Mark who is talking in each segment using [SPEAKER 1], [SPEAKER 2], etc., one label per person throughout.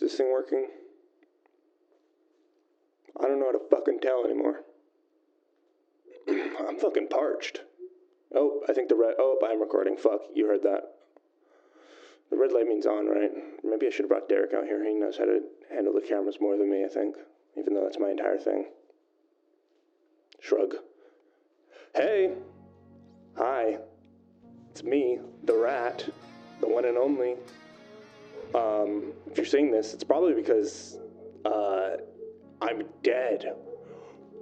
[SPEAKER 1] Is this thing working? I don't know how to fucking tell anymore. I'm fucking parched. Oh, I think I'm recording. Fuck, you heard that. The red light means on, right? Maybe I should have brought Derek out here. He knows how to handle the cameras more than me, I think. Even though that's my entire thing. Shrug. Hey! Hi. It's me, the rat. The one and only. If you're seeing this, it's probably because, I'm dead.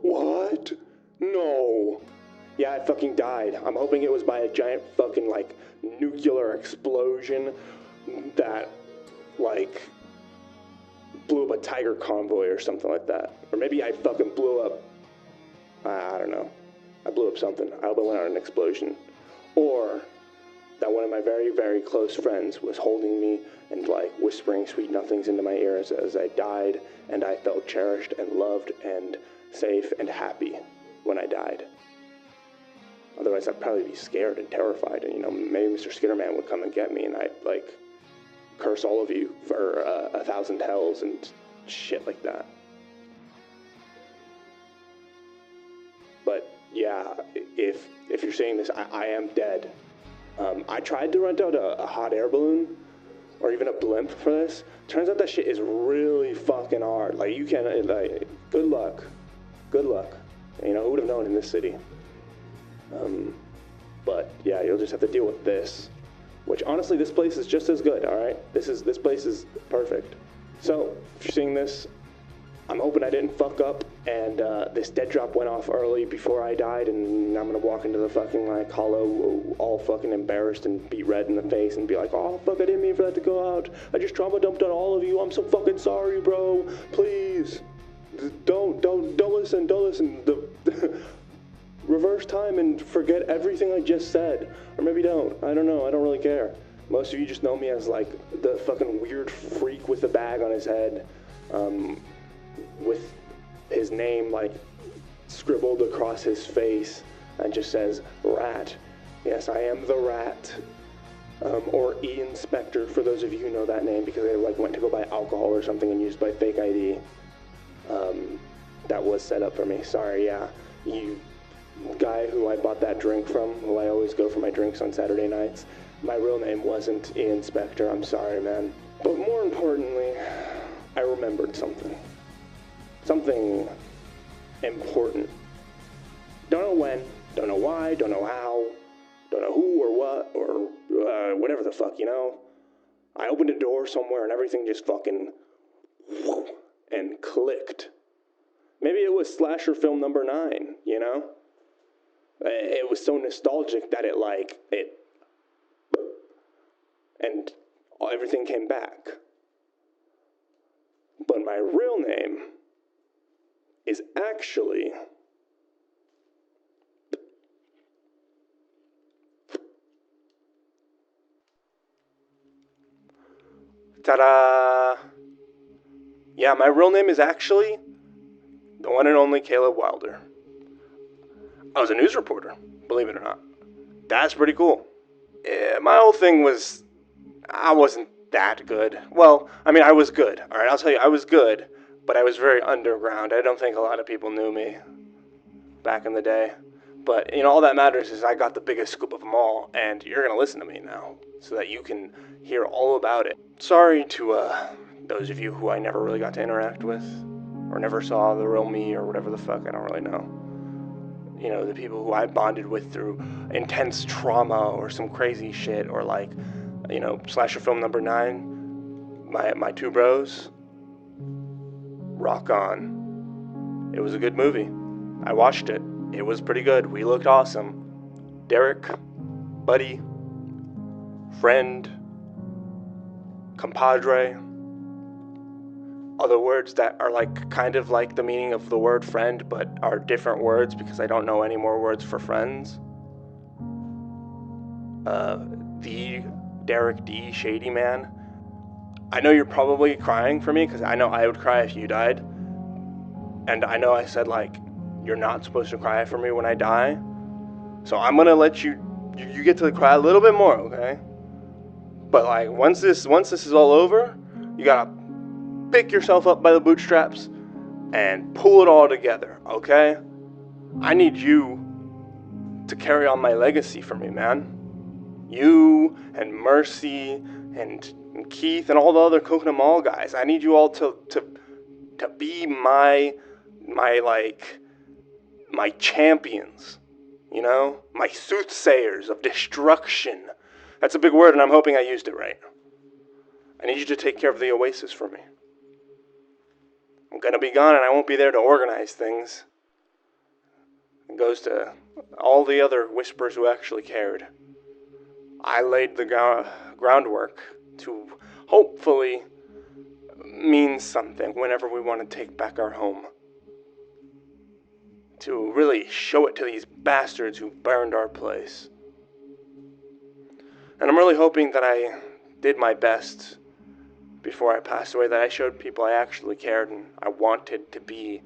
[SPEAKER 1] What? No. Yeah, I fucking died. I'm hoping it was by a giant fucking, nuclear explosion that, blew up a tiger convoy or something like that. Or maybe I fucking blew up, I don't know. I blew up something. I hope it went out in an explosion. Or that one of my very, very close friends was holding me and, whispering sweet nothings into my ears as I died, and I felt cherished and loved and safe and happy when I died. Otherwise, I'd probably be scared and terrified, and, maybe Mr. Skitterman would come and get me, and I'd, curse all of you for 1,000 hells and shit like that. But, yeah, if you're seeing this, I am dead. I tried to rent out a hot air balloon, or even a blimp for this. Turns out that shit is really fucking hard. You can't, good luck. Good luck. Who would have known in this city? But yeah, you'll just have to deal with this. Which honestly, this place is just as good. All right, this place is perfect. So if you're seeing this, I'm hoping I didn't fuck up and this dead drop went off early before I died, and I'm gonna walk into the fucking hollow, all fucking embarrassed and beat red in the face and be like, oh fuck, I didn't mean for that to go out. I just trauma dumped on all of you. I'm so fucking sorry, bro. Please, don't listen. Reverse time and forget everything I just said. Or maybe don't. I don't know. I don't really care. Most of you just know me as, the fucking weird freak with the bag on his head. With his name, scribbled across his face. And just says, Rat. Yes, I am the Rat. Or E-Inspector, for those of you who know that name, because I, went to go buy alcohol or something and used my fake ID. That was set up for me. Sorry, yeah. You guy who I bought that drink from, who I always go for my drinks on Saturday nights, my real name wasn't E-Inspector. I'm sorry, man. But more importantly, I remembered something. Something important. Don't know when, don't know why, don't know how, don't know who or what, or whatever the fuck, I opened a door somewhere and everything just fucking whoo, and clicked. Maybe it was slasher film number 9, It was so nostalgic that it and everything came back. But my real name is actually ta-da! Yeah, my real name is actually the one and only Caleb Wilder. I was a news reporter, believe it or not. That's pretty cool. My whole thing was, I wasn't that good. Well, I was good. All right, I'll tell you, I was good, but I was very underground. I don't think a lot of people knew me back in the day. But, all that matters is I got the biggest scoop of them all, and you're going to listen to me now so that you can hear all about it. Sorry to those of you who I never really got to interact with, or never saw the real me, or whatever the fuck, I don't really know. The people who I bonded with through intense trauma or some crazy shit, or slasher film number 9, my two bros, rock on. It was a good movie. I watched it. It was pretty good. We looked awesome. Derek, buddy, friend, compadre, other words that are kind of like the meaning of the word friend, but are different words because I don't know any more words for friends. The Derek D. Shady Man. I know you're probably crying for me because I know I would cry if you died. And I know I said you're not supposed to cry for me when I die. So I'm gonna let you get to cry a little bit more, okay? But once this is all over, you gotta pick yourself up by the bootstraps and pull it all together, okay? I need you to carry on my legacy for me, man. You and Mercy and Keith and all the other Coconut Mall guys. I need you all to be my champions, you know? My soothsayers of destruction. That's a big word, and I'm hoping I used it right. I need you to take care of the Oasis for me. I'm gonna be gone, and I won't be there to organize things. It goes to all the other Whisperers who actually cared. I laid the groundwork to hopefully mean something whenever we want to take back our home. To really show it to these bastards who burned our place. And I'm really hoping that I did my best before I passed away, that I showed people I actually cared and I wanted to be,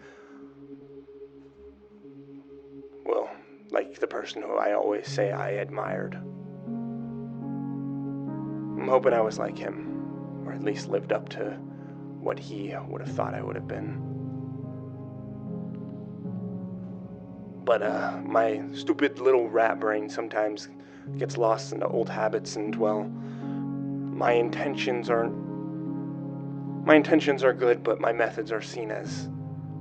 [SPEAKER 1] well, like the person who I always say I admired. I'm hoping I was like him, or at least lived up to what he would have thought I would have been. But my stupid little rat brain sometimes gets lost into old habits, and well, my intentions are good, but my methods are seen as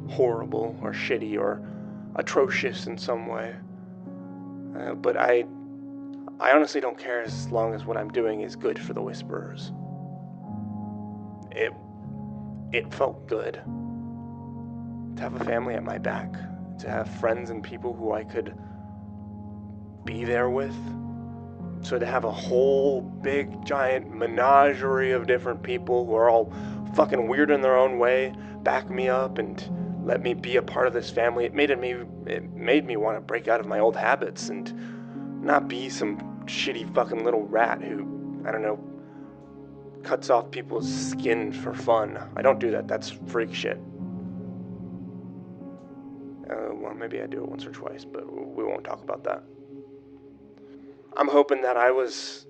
[SPEAKER 1] horrible or shitty or atrocious in some way. But I honestly don't care as long as what I'm doing is good for the Whisperers. It felt good to have a family at my back, to have friends and people who I could be there with. So to have a whole big giant menagerie of different people who are all fucking weird in their own way back me up and let me be a part of this family, it made me want to break out of my old habits and not be some shitty fucking little rat who, I don't know, cuts off people's skin for fun. I don't do that. That's freak shit. Well, maybe I do it once or twice, but we won't talk about that. I'm hoping that I was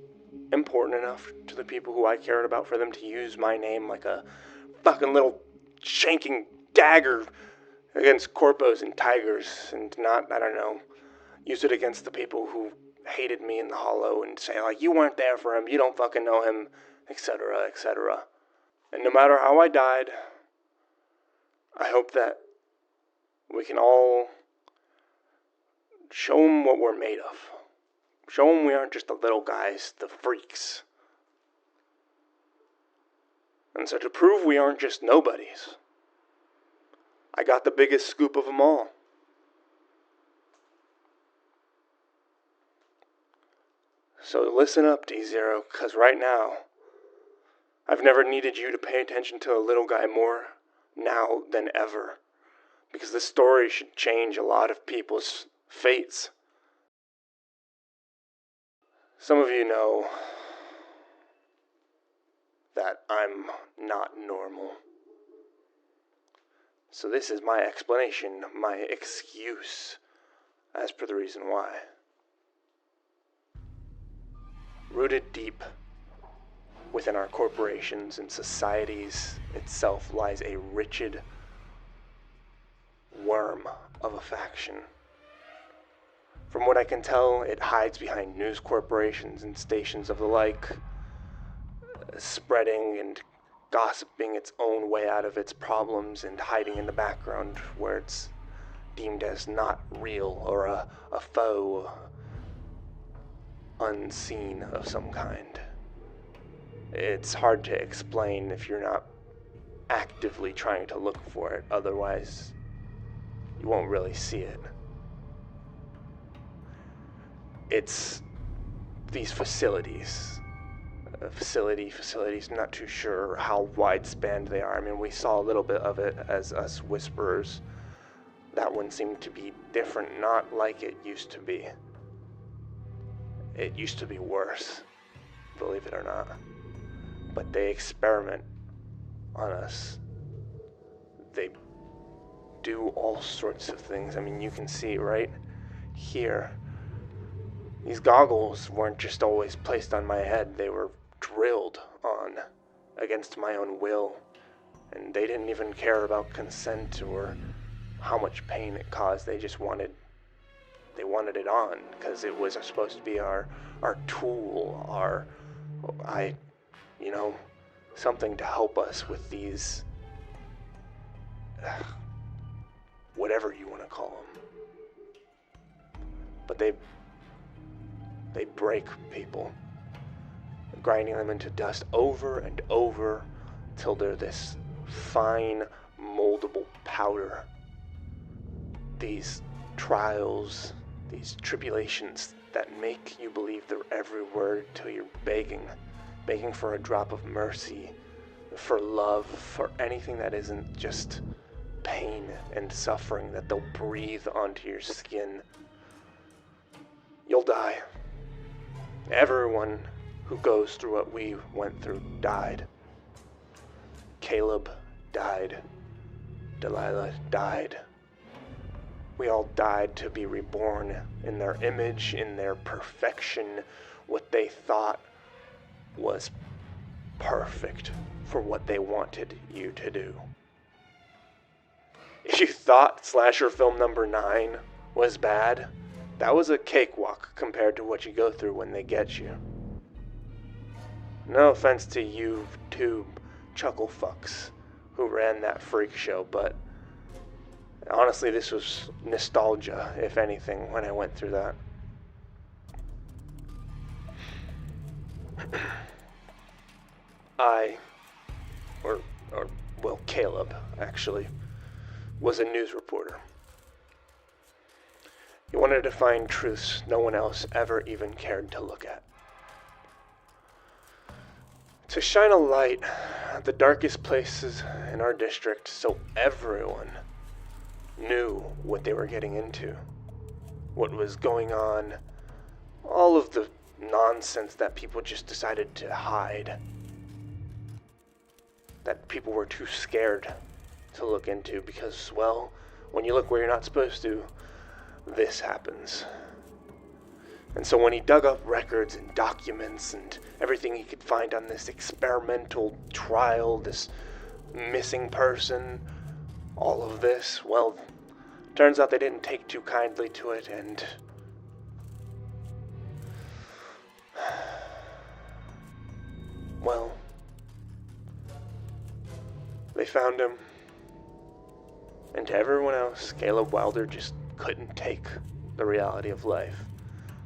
[SPEAKER 1] important enough to the people who I cared about for them to use my name like a fucking little shanking dagger against corpos and tigers, and not, I don't know, use it against the people who hated me in the hollow and say, like, you weren't there for him, you don't fucking know him, etc., etc. And no matter how I died, I hope that we can all show them what we're made of. Show them we aren't just the little guys, the freaks. And so to prove we aren't just nobodies, I got the biggest scoop of them all. So listen up, D0, because right now, I've never needed you to pay attention to a little guy more now than ever. Because this story should change a lot of people's fates. Some of you know that I'm not normal. So this is my explanation, my excuse, as per the reason why. Rooted deep within our corporations and societies itself lies a wretched worm of a faction. From what I can tell, it hides behind news corporations and stations of the like, spreading and gossiping its own way out of its problems and hiding in the background where it's deemed as not real or a foe unseen of some kind. It's hard to explain if you're not actively trying to look for it, otherwise you won't really see it. It's these facilities, not too sure how widespread they are. I mean, we saw a little bit of it as us Whisperers. That one seemed to be different, not like it used to be. It used to be worse, believe it or not. But they experiment on us. They do all sorts of things. I mean, you can see right here. These goggles weren't just always placed on my head. They were drilled on against my own will And they didn't even care about consent or how much pain it caused. They wanted it on, because it was supposed to be our tool, something to help us with these, whatever you want to call them. But they break people, grinding them into dust over and over till they're this fine, moldable powder. These trials, these tribulations that make you believe their every word till you're begging for a drop of mercy, for love, for anything that isn't just pain and suffering that they'll breathe onto your skin. You'll die. Everyone who goes through what we went through died. Caleb died. Delilah died. We all died to be reborn in their image, in their perfection, what they thought was perfect for what they wanted you to do. If you thought slasher film number 9 was bad, that was a cakewalk compared to what you go through when they get you. No offense to you two chuckle fucks who ran that freak show, but honestly, this was nostalgia, if anything, when I went through that. Caleb, actually, was a news reporter. He wanted to find truths no one else ever even cared to look at. To shine a light at the darkest places in our district so everyone knew what they were getting into, what was going on, all of the nonsense that people just decided to hide, that people were too scared to look into because, well, when you look where you're not supposed to, this happens. And so when he dug up records and documents and everything he could find on this experimental trial, this missing person, all of this, well, turns out they didn't take too kindly to it, and well, they found him. And to everyone else, Caleb Wilder just couldn't take the reality of life,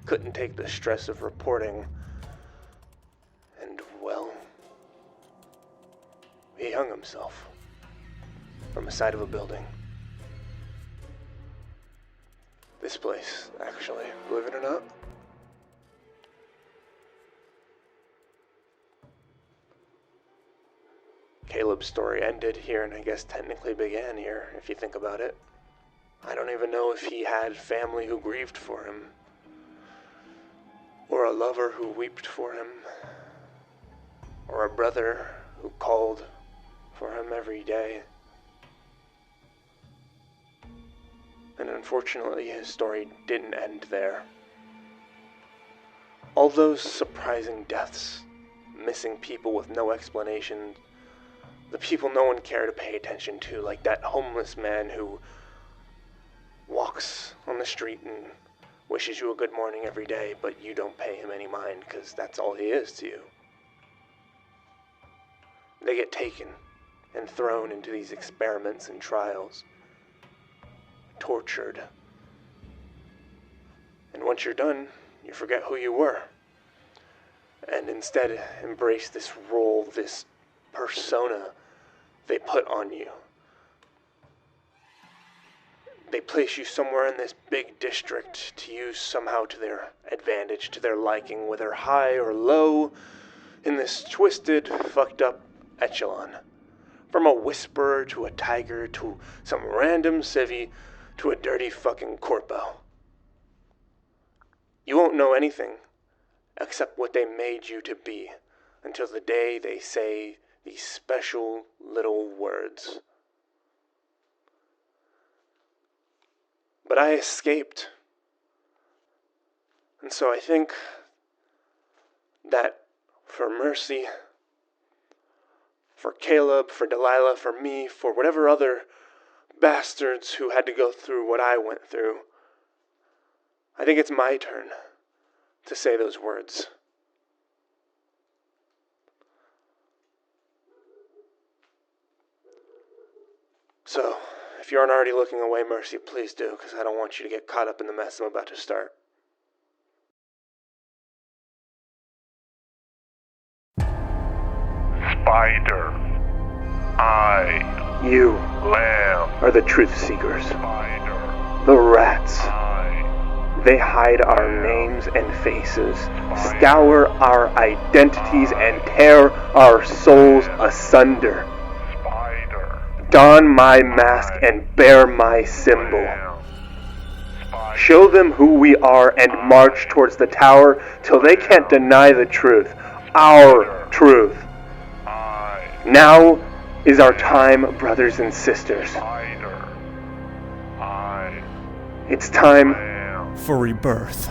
[SPEAKER 1] couldn't take the stress of reporting, and, well, he hung himself from the side of a building. This place, actually, believe it or not. Caleb's story ended here, and I guess technically began here, if you think about it. I don't even know if he had family who grieved for him, or a lover who wept for him, or a brother who called for him every day. And unfortunately, his story didn't end there. All those surprising deaths, missing people with no explanation, the people no one cared to pay attention to, like that homeless man who walks on the street and wishes you a good morning every day, but you don't pay him any mind because that's all he is to you. They get taken and thrown into these experiments and trials, tortured. And once you're done, you forget who you were, and instead embrace this role, this persona they put on you. They place you somewhere in this big district to use somehow to their advantage, to their liking, whether high or low, in this twisted, fucked up echelon. From a whisperer to a tiger to some random civvy to a dirty fucking corpo. You won't know anything except what they made you to be until the day they say these special little words. But I escaped. And so I think that for For Caleb, for Delilah, for me, for whatever other bastards who had to go through what I went through. I think it's my turn to say those words. So, if you aren't already looking away, Mercy, please do, because I don't want you to get caught up in the mess I'm about to start.
[SPEAKER 2] Spider, I,
[SPEAKER 1] You
[SPEAKER 2] lamb,
[SPEAKER 1] are the truth seekers.
[SPEAKER 2] spider,
[SPEAKER 1] The rats.
[SPEAKER 2] I,
[SPEAKER 1] They hide our names and faces, scour our identities, and tear our souls asunder.
[SPEAKER 2] spider,
[SPEAKER 1] Don my mask and bear my symbol.
[SPEAKER 2] lamb, spider,
[SPEAKER 1] Show them who we are and march towards the tower till they can't deny the truth. Our truth.
[SPEAKER 2] I,
[SPEAKER 1] Now is our time, brothers and sisters.
[SPEAKER 2] spider, I,
[SPEAKER 1] It's time
[SPEAKER 2] lamb.
[SPEAKER 3] for Rebirth.